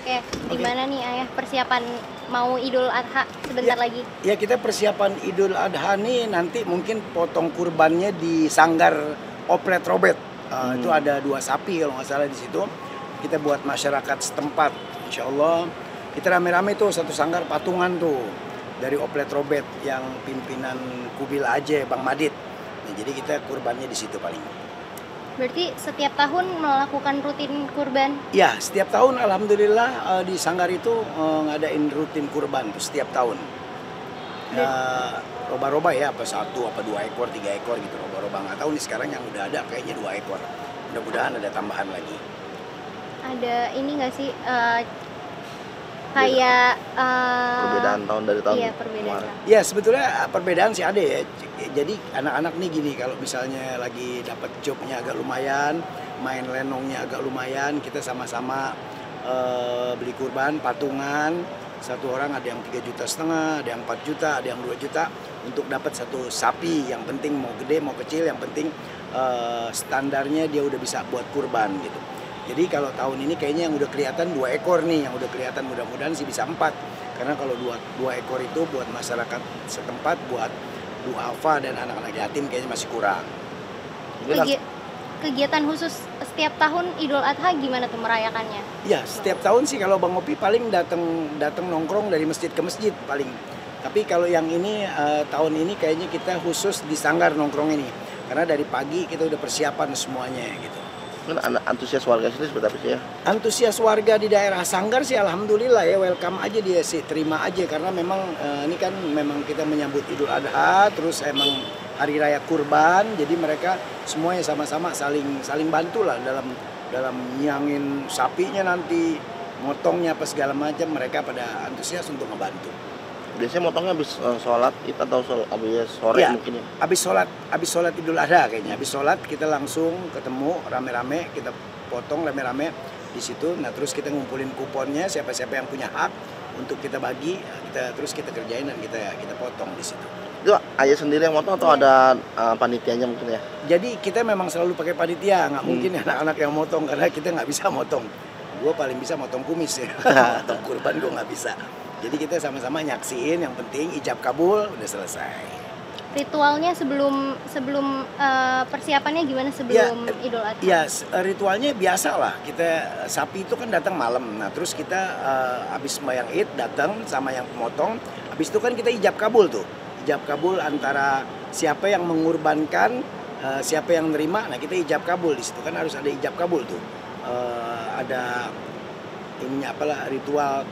Oke, gimana nih Ayah persiapan mau Idul Adha sebentar lagi? Ya, kita persiapan Idul Adha nih nanti mungkin potong kurbannya di Sanggar Oplet Robet. Itu ada 2 sapi kalau nggak salah di situ. Kita buat masyarakat setempat. Insya Allah kita rame-rame tuh satu sanggar patungan tuh dari Oplet Robet yang pimpinan Kubil Aceh Bang Madit. Nah, jadi kita kurbannya di situ paling. Berarti setiap tahun melakukan rutin kurban? Ya, setiap tahun alhamdulillah di Sanggar itu ngadain rutin kurban tuh setiap tahun. Ya, roba-roba ya, apa 1, apa 2 ekor, 3 ekor gitu, roba-roba. Nggak tahu nih sekarang yang udah ada kayaknya 2 ekor. Mudah-mudahan ada tambahan lagi. Ada ini nggak sih kayak Perbedaan tahun dari tahun iya, perbedaan kemarin. tahun. Ya, sebetulnya perbedaan sih ada ya. Jadi anak-anak nih gini, kalau misalnya lagi dapat jobnya agak lumayan, main lenongnya agak lumayan, kita sama-sama beli kurban patungan. Satu orang ada yang 3,5 juta, ada yang 4 juta, ada yang 2 juta untuk dapat satu sapi. Yang penting mau gede mau kecil, yang penting standarnya dia udah bisa buat kurban gitu. Jadi kalau tahun ini kayaknya yang udah kelihatan 2 ekor nih, yang udah kelihatan, mudah-mudahan sih bisa 4. Karena kalau 2 ekor itu buat masyarakat setempat, buat duafa dan anak-anak yatim kayaknya masih kurang. Kegiatan khusus setiap tahun Idul Adha gimana tuh merayakannya? Ya, setiap tahun sih kalau Bang Opi paling datang nongkrong dari masjid ke masjid paling. Tapi kalau yang ini tahun ini kayaknya kita khusus di Sanggar nongkrong ini. Karena dari pagi kita udah persiapan semuanya gitu. Antusias warga sini seperti apa sih ya? Antusias warga di daerah Sanggar sih alhamdulillah ya, welcome aja dia sih, terima aja karena memang ini kan memang kita menyambut Idul Adha, terus emang hari raya kurban, jadi mereka semuanya sama-sama saling bantu lah dalam nyangin sapinya nanti, motongnya apa segala macam, mereka pada antusias untuk ngebantu. Biasanya motongnya habis sholat itu atau habis sore Ya, mungkin ya? habis sholat Idul Adha kayaknya. Habis sholat kita langsung ketemu rame-rame, kita potong rame-rame di situ. Nah, terus kita ngumpulin kuponnya, siapa-siapa yang punya hak untuk kita bagi, terus kita kerjain dan kita potong di situ. Itu ayah sendiri yang motong atau ada panitianya mungkin ya? Jadi kita memang selalu pakai panitia, nggak mungkin anak-anak yang motong karena kita nggak bisa motong. Gue paling bisa motong kumis ya, motong kurban gue nggak bisa. Jadi kita sama-sama nyaksiin, yang penting ijab kabul udah selesai. Ritualnya sebelum persiapannya gimana sebelum Idul Adha? Ya, ritualnya biasa lah. Kita sapi itu kan datang malam. Nah, terus kita habis sembahyang Id datang sama yang pemotong. Habis itu kan kita ijab kabul tuh. Ijab kabul antara siapa yang mengorbankan, siapa yang nerima. Nah, kita ijab kabul di situ kan harus ada ijab kabul tuh. Ada ininya apalah ritual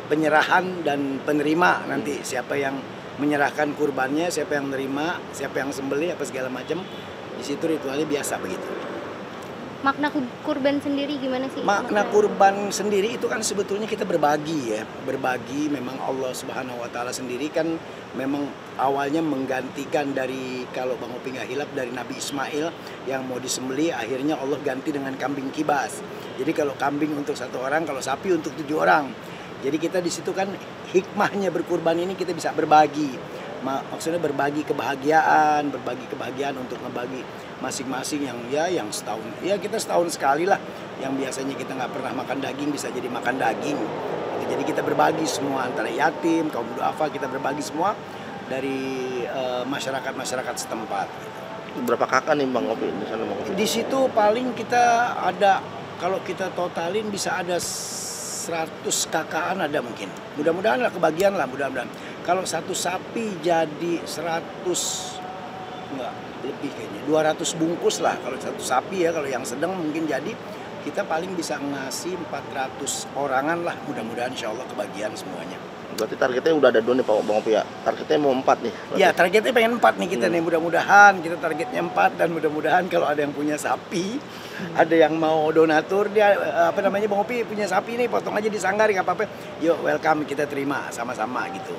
penyerahan dan penerima nanti siapa yang menyerahkan kurbannya, siapa yang nerima, siapa yang sembelih apa segala macam. Di situ ritualnya biasa begitu. Makna kurban sendiri gimana sih? Makna kurban sendiri itu kan sebetulnya kita berbagi ya. Berbagi, memang Allah Subhanahu wa taala sendiri kan memang awalnya menggantikan dari, kalau Bang Opi nggak hilap, dari Nabi Ismail yang mau disembelih, akhirnya Allah ganti dengan kambing kibas. Jadi kalau kambing untuk 1 orang, kalau sapi untuk 7 orang. Jadi kita di situ kan hikmahnya berkurban ini kita bisa berbagi. Maksudnya berbagi kebahagiaan untuk ngebagi masing-masing yang setahun. Ya kita setahun sekali lah, yang biasanya kita nggak pernah makan daging bisa jadi makan daging. Jadi kita berbagi semua antara yatim, kaum duafa, kita berbagi semua dari masyarakat setempat. Berapa kakak nih Bang Opi di sana Bang Opi? Di situ paling kita ada, kalau kita totalin bisa ada 100 kakaan ada mungkin. Mudah-mudahan lah kebagian lah, mudah-mudahan. Kalau satu sapi jadi 100, enggak, lebih kayaknya 200 bungkus lah kalau satu sapi ya. Kalau yang sedang mungkin jadi kita paling bisa ngasih 400 orangan lah, mudah-mudahan insya Allah kebagian semuanya. Berarti targetnya udah ada 2 nih Pak Bang Opi ya? Targetnya mau 4 nih? Berarti. Ya targetnya pengen 4 nih kita nih, mudah-mudahan kita targetnya 4. Dan mudah-mudahan kalau ada yang punya sapi, ada yang mau donatur, dia Bang Opi punya sapi nih, potong aja di Sanggar nggak apa-apa, yuk welcome, kita terima sama-sama gitu.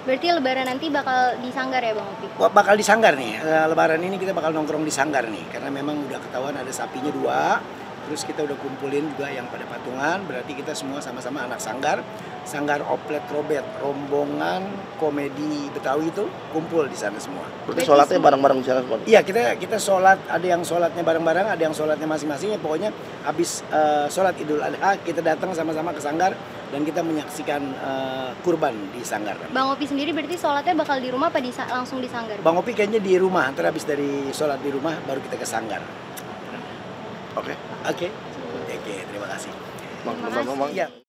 Berarti lebaran nanti bakal di Sanggar ya Bang Opi? Bakal di Sanggar nih, lebaran ini kita bakal nongkrong di Sanggar nih, karena memang udah ketahuan ada sapinya 2. Terus kita udah kumpulin juga yang pada patungan, berarti kita semua sama-sama anak sanggar. Sanggar Oplet Robert, rombongan komedi Betawi itu kumpul di sana semua. Berarti sholatnya bareng-bareng di sana semua? Iya, kita sholat, ada yang sholatnya bareng-bareng, ada yang sholatnya masing-masing. Ya, pokoknya habis sholat Idul Adha kita datang sama-sama ke sanggar dan kita menyaksikan kurban di sanggar. Bang Opi sendiri berarti sholatnya bakal di rumah apa langsung di sanggar? Bang Opi kayaknya di rumah, ntar habis dari sholat di rumah baru kita ke sanggar. Oke. Oke, terima kasih. Terima kasih. Bang. Iya.